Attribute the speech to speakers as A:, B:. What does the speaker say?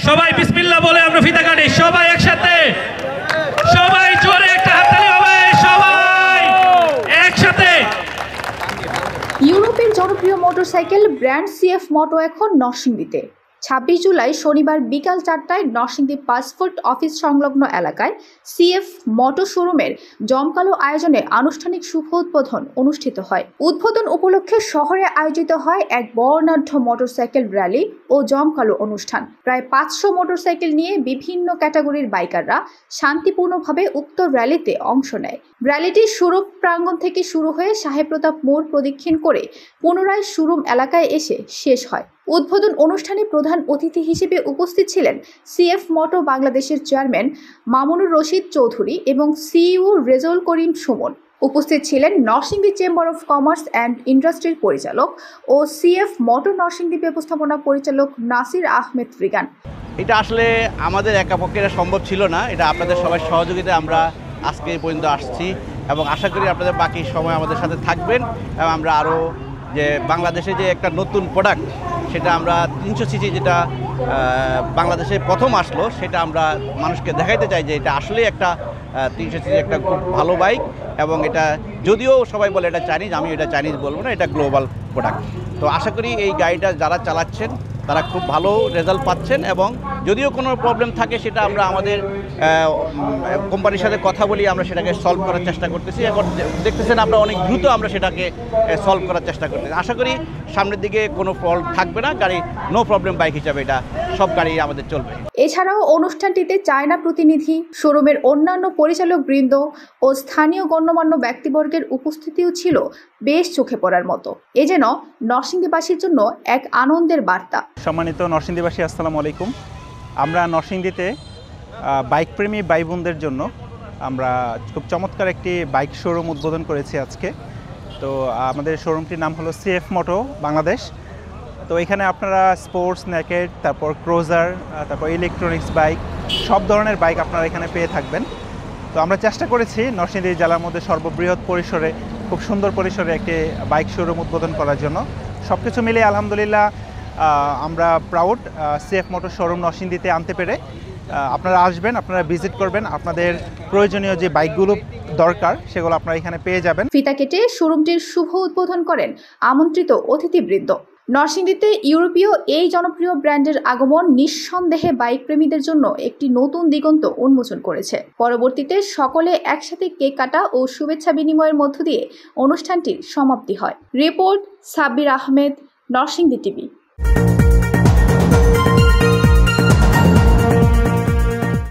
A: সবাই বিসমিল্লাহ বলে আমরা ফিতা কাটি, সবাই একসাথে, সবাই জোরে একটা হাততালি হবে, সবাই একসাথে।
B: ইউরোপের জনপ্রিয় মোটরসাইকেল ব্র্যান্ড সিএফ মোটো এখন নরসিংদীতে। 26 জুলাই শনিবার বিকাল 4টায় নরসিংদী পাসপোর্ট অফিস সংলগ্ন এলাকায় সিএফ মোটো শোরুমের জমকালো আয়োজনে আনুষ্ঠানিক শুভ উদ্বোধন অনুষ্ঠিত হয়। উদ্বোধন উপলক্ষে শহরে আয়োজিত হয় এক বর্ণাঢ্য মোটরসাইকেল র্যালি ও জমকালো অনুষ্ঠান। প্রায় 500 মোটরসাইকেল নিয়ে বিভিন্ন ক্যাটাগরির বাইকাররা শান্তিপূর্ণভাবে উক্ত র্যালিতে অংশ নেয়। র্যালিটি শোরুম প্রাঙ্গণ থেকে শুরু হয়ে সাহেব প্রতাপ মোড় প্রদক্ষিণ করে পুনরায় শোরুম এলাকায় এসে শেষ হয়। উদ্বোধন অনুষ্ঠানে প্রধান অতিথি হিসেবে উপস্থিত ছিলেন সিএফ মোটো বাংলাদেশের চেয়ারম্যান মামুনুর রশিদ চৌধুরী এবং সিইও রেজাউল করিম সুমন। উপস্থিত ছিলেন Narsingdi chamber of commerce and ইন্ডাস্ট্রির পরিচালক ও সিএফ মোটো নরসিংদী ব্যবস্থাপনা পরিচালক নাসির আহমেদ রিগান।
C: এটা আসলে আমাদের একা পক্ষে এটা সম্ভব ছিল না, এটা আপনাদের সবাই সহযোগিতায় আমরা আজকে পর্যন্ত আসছি এবং আশা করি আপনাদের বাকি সময় আমাদের সাথে থাকবেন এবং আমরা আরও যে বাংলাদেশে যে একটা নতুন প্রোডাক্ট সেটা আমরা 300 সিসি যেটা বাংলাদেশে প্রথম আসলো সেটা আমরা মানুষকে দেখাইতে চাই যে এটা আসলেই একটা 300 সিসি একটা খুব ভালো বাইক এবং এটা যদিও সবাই বলে এটা চাইনিজ, আমি এটা চাইনিজ বলবো না, এটা গ্লোবাল প্রোডাক্ট। তো আশা করি এই গাড়িটা যারা চালাচ্ছেন তারা খুব ভালো রেজাল্ট পাচ্ছেন এবং যদিও কোনো প্রবলেম থাকে সেটা আমরা আমাদের কোম্পানির সাথে কথা বলি, আমরা সেটাকে সলভ করার চেষ্টা করতেছি। এখন দেখতেছেন আমরা অনেক দ্রুত আমরা সেটাকে সলভ করার চেষ্টা করতেছি। আশা করি সামনের দিকে কোনো ফল্ট থাকবে না, গাড়ি নো প্রবলেম বাইক হিসাবে এটা সব গাড়ি আমাদের চলবে।
B: এছাড়াও অনুষ্ঠানটিতে চায়না প্রতিনিধি, শোরুমের অন্যান্য পরিচালক বৃন্দ ও স্থানীয় গণ্যমান্য ব্যক্তিবর্গের উপস্থিতিও ছিল বেশ চোখে পড়ার মতো। এ যেন নরসিংদীবাসীর জন্য এক আনন্দের বার্তা।
D: সম্মানিত নরসিংদীবাসী, আসসালামু আলাইকুম। আমরা নরসিংদীতে বাইক প্রেমী ভাই বোনদের জন্য আমরা খুব চমৎকার একটি বাইক শোরুম উদ্বোধন করেছি আজকে। তো আমাদের শোরুমটির নাম হলো সিএফ মোটো বাংলাদেশ। তো এখানে আপনারা স্পোর্টস, নেকেড, তারপর ক্রুজার, তারপর ইলেকট্রনিক্স বাইক, সব ধরনের বাইক আপনারা এখানে পেয়ে থাকবেন। তো আমরা চেষ্টা করেছি নরসিংদী জেলার মধ্যে সর্ববৃহৎ পরিসরে, খুব সুন্দর পরিসরে একটি বাইক শোরুম উদ্বোধন করার জন্য। সব কিছু মিলিয়ে আলহামদুলিল্লাহ আমরা প্রাউড সিএফ মোটর শোরুম নরসিংদীতে আনতে পেরে। আপনারা আসবেন, আপনারা ভিজিট করবেন, আপনাদের প্রয়োজনীয় যে বাইকগুলো দরকার সেগুলো আপনারা এখানে পেয়ে যাবেন।
B: ফিতা কেটে শোরুমটির শুভ উদ্বোধন করেন আমন্ত্রিত অতিথিবৃন্দ। নরসিংদীতে ইউরোপীয় এই জনপ্রিয় ব্র্যান্ডের আগমন নিঃসন্দেহে বাইক প্রেমীদের জন্য একটি নতুন দিগন্ত উন্মোচন করেছে। পরবর্তীতে সকলে একসাথে কেক কাটা ও শুভেচ্ছা বিনিময়ের মধ্য দিয়ে অনুষ্ঠানটির সমাপ্তি হয়। Report Sabbir Ahmed, Narsingdi TV.